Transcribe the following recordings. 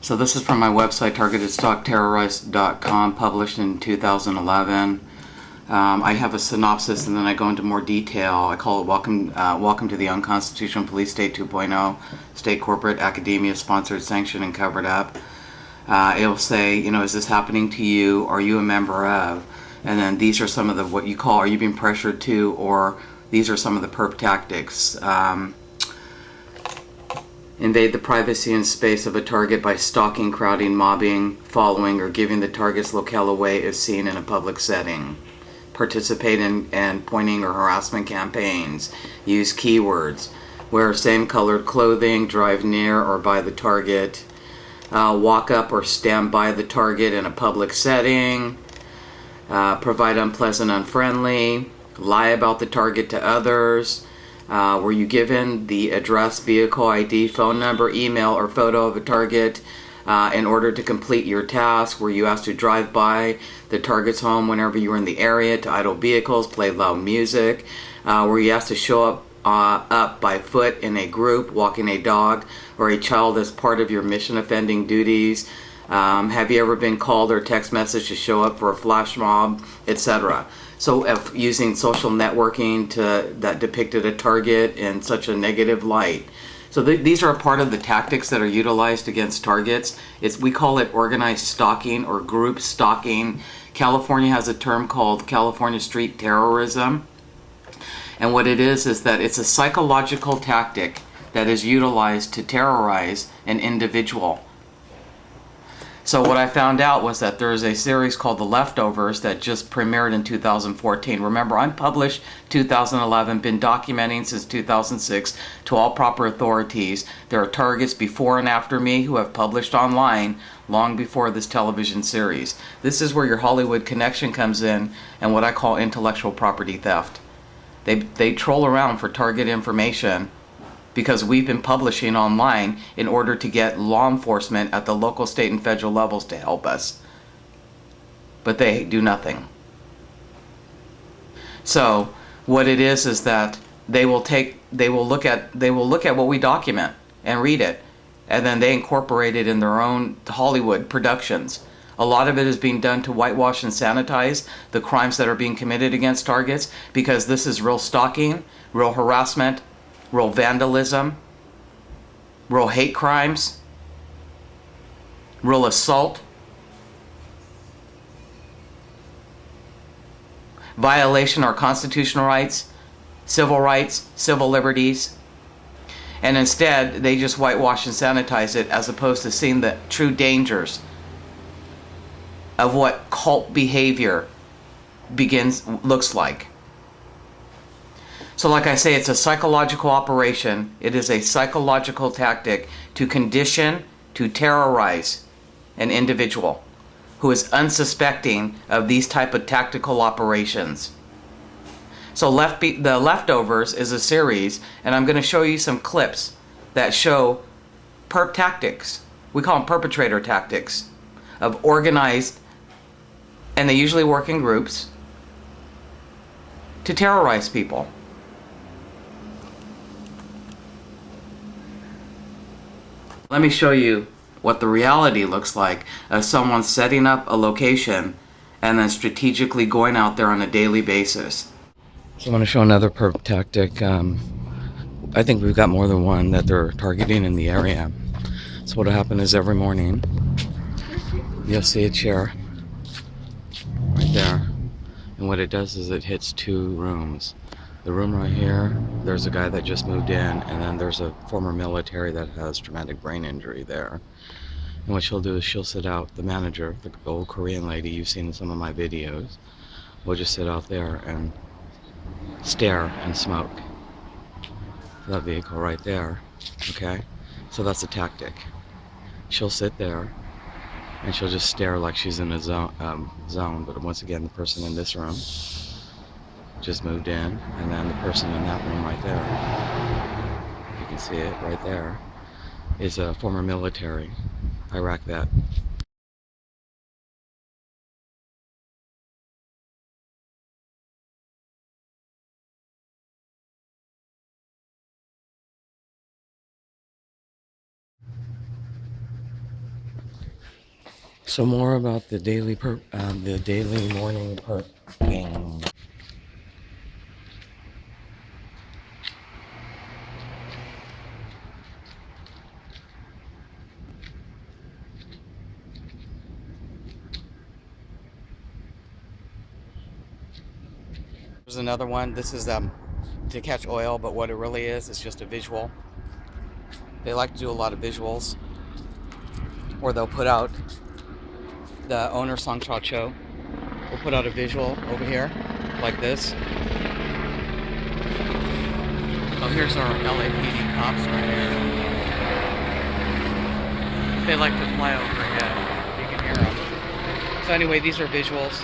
So this is from my website, targetedstalkterrorist.com, published in 2011. I have a synopsis and then I go into more detail. I call it Welcome to the Unconstitutional Police State 2.0, State, Corporate, Academia, Sponsored, Sanctioned, and Covered Up. It'll say, is this happening to you? Are you a member of? And then these are some of the, what you call, are you being pressured to, or these are some of the PERP tactics. Invade the privacy and space of a target by stalking, crowding, mobbing, following, or giving the target's locale away if seen in a public setting. Participate in pointing or harassment campaigns. Use keywords. Wear same-colored clothing. Drive near or by the target. Walk up or stand by the target in a public setting. Provide unpleasant, unfriendly. Lie about the target to others. Were you given the address, vehicle ID, phone number, email, or photo of a target in order to complete your task? Were you asked to drive by the target's home whenever you were in the area, to idle vehicles, play loud music? Were you asked to show up by foot in a group, walking a dog, or a child as part of your mission offending duties? Have you ever been called or text messaged to show up for a flash mob, etc.? So if using social networking that depicted a target in such a negative light. So these are a part of the tactics that are utilized against targets. We call it organized stalking or group stalking. California has a term called California street terrorism. And what it is that it's a psychological tactic that is utilized to terrorize an individual. So what I found out was that there is a series called The Leftovers that just premiered in 2014. Remember, I'm published 2011, been documenting since 2006 to all proper authorities. There are targets before and after me who have published online long before this television series. This is where your Hollywood connection comes in and what I call intellectual property theft. They troll around for target information because we've been publishing online in order to get law enforcement at the local, state, and federal levels to help us. But they do nothing. So what it is that they will look at what we document and read it, and then they incorporate it in their own Hollywood productions. A lot of it is being done to whitewash and sanitize the crimes that are being committed against targets, because this is real stalking, real harassment, real vandalism, real hate crimes, real assault, violation of our constitutional rights, civil liberties, and instead they just whitewash and sanitize it as opposed to seeing the true dangers of what cult behavior looks like. So like I say, it's a psychological operation. It is a psychological tactic to condition, to terrorize an individual who is unsuspecting of these type of tactical operations. So The Leftovers is a series, and I'm going to show you some clips that show PERP tactics. We call them perpetrator tactics of organized, and they usually work in groups, to terrorize people. Let me show you what the reality looks like of someone setting up a location and then strategically going out there on a daily basis. So I'm going to show another perp tactic. I think we've got more than one that they're targeting in the area. So what'll happen is every morning you'll see a chair right there, and what it does is it hits two rooms. The room right here, there's a guy that just moved in, and then there's a former military that has traumatic brain injury there. And what she'll do is she'll sit out, the manager, the old Korean lady you've seen in some of my videos, will just sit out there and stare and smoke. That vehicle right there, okay? So that's a tactic. She'll sit there and she'll just stare like she's in a zone. But once again, the person in this room just moved in, and then the person in that room right there, you can see it right there, is a former military Iraq vet. So more about the daily morning perking. There's another one. This is to catch oil, but what it really is, it's just a visual. They like to do a lot of visuals, or they'll put out the owner Song Cha Cho will put out a visual over here, like this. Oh, here's our LAPD cops right here. They like to fly overhead. You can hear them. So anyway, these are visuals.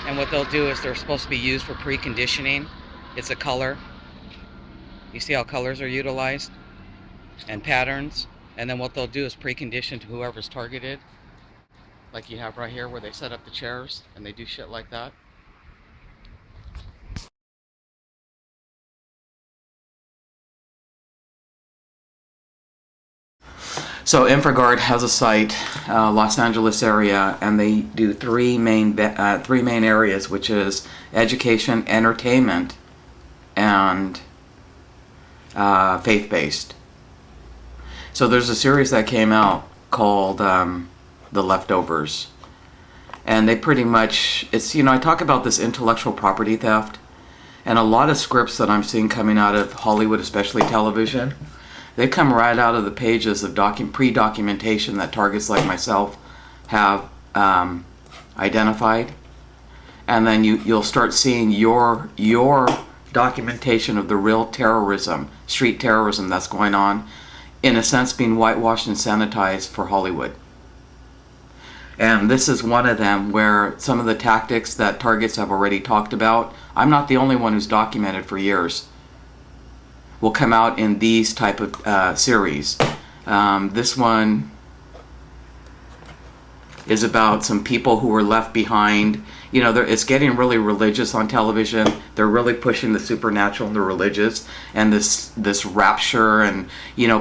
And what they'll do is they're supposed to be used for preconditioning. It's a color. You see how colors are utilized? And patterns. And then what they'll do is precondition to whoever's targeted. Like you have right here where they set up the chairs and they do shit like that. So InfraGard has a site, Los Angeles area, and they do three main areas, which is education, entertainment, and faith-based. So there's a series that came out called The Leftovers, and they pretty much, it's, I talk about this intellectual property theft, and a lot of scripts that I'm seeing coming out of Hollywood, especially television, they come right out of the pages of pre-documentation that targets like myself have identified, and then you'll start seeing your documentation of the real terrorism, street terrorism that's going on, in a sense being whitewashed and sanitized for Hollywood. And this is one of them where some of the tactics that targets have already talked about, I'm not the only one who's documented for years, will come out in these type of series. This one is about some people who were left behind. It's getting really religious on television. They're really pushing the supernatural and the religious, and this rapture, and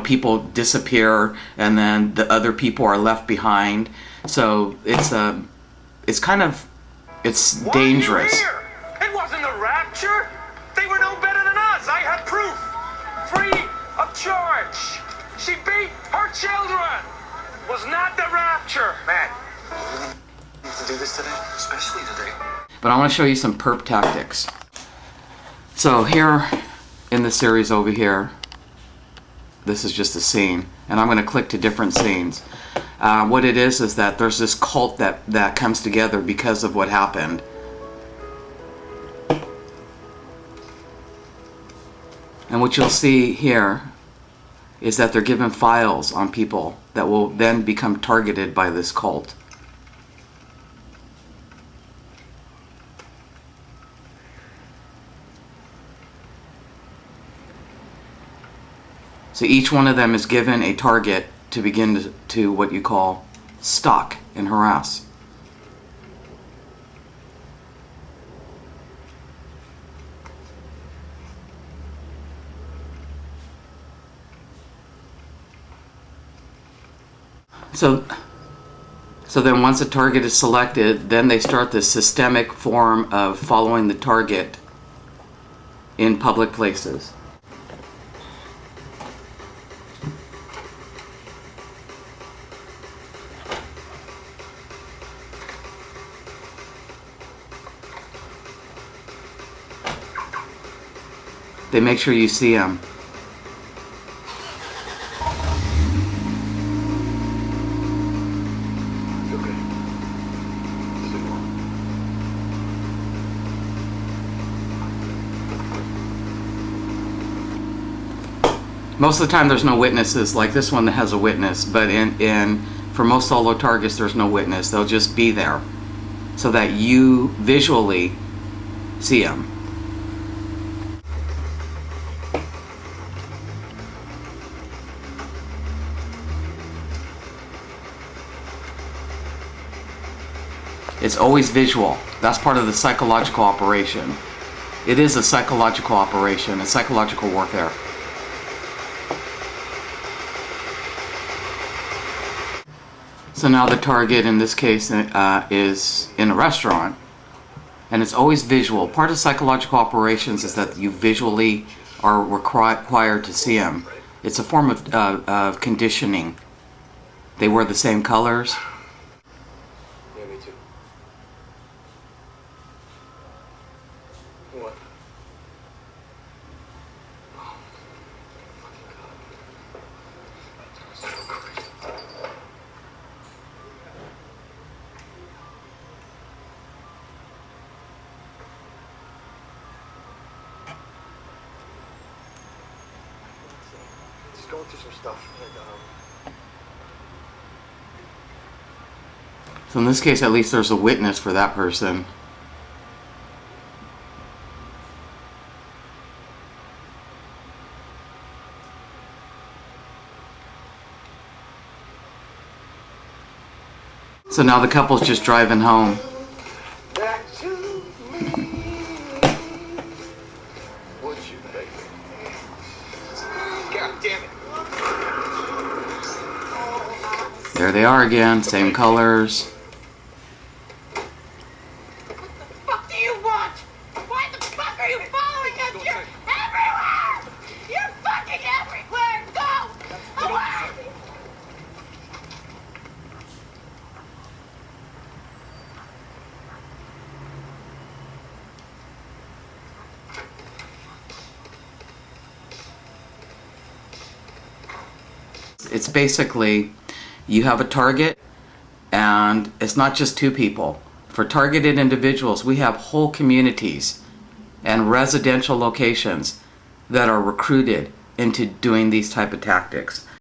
people disappear, and then the other people are left behind. So it's dangerous. It wasn't the rapture. They were no better than us. I have proof. Free of charge. She beat her children. Was not the rapture. Man, we need to do this today, especially today. But I want to show you some PERP tactics. So here in the series over here, this is just a scene, and I'm going to click to different scenes. What it is that there's this cult that comes together because of what happened. And what you'll see here is that they're given files on people that will then become targeted by this cult. So each one of them is given a target to begin to what you call stalk and harass. So then once a target is selected, then they start this systemic form of following the target in public places. They make sure you see them. Most of the time there's no witnesses, like this one that has a witness, but for most solo targets there's no witness. They'll just be there so that you visually see them. It's always visual. That's part of the psychological operation. It is a psychological operation, a psychological warfare. So now the target in this case is in a restaurant, and it's always visual. Part of psychological operations is that you visually are required to see them. It's a form of conditioning. They wear the same colors. Yeah, me too. What? Oh, fucking God. So crazy. Just going through some stuff. So in this case, at least there's a witness for that person. So now the couple's just driving home. Back to me. Would you, baby? God damn it. There they are again, same colors. What do you want? Why the fuck are you following us? You're everywhere! You're fucking everywhere! Go! Away! It's basically, you have a target, and it's not just two people. For targeted individuals, we have whole communities and residential locations that are recruited into doing these type of tactics.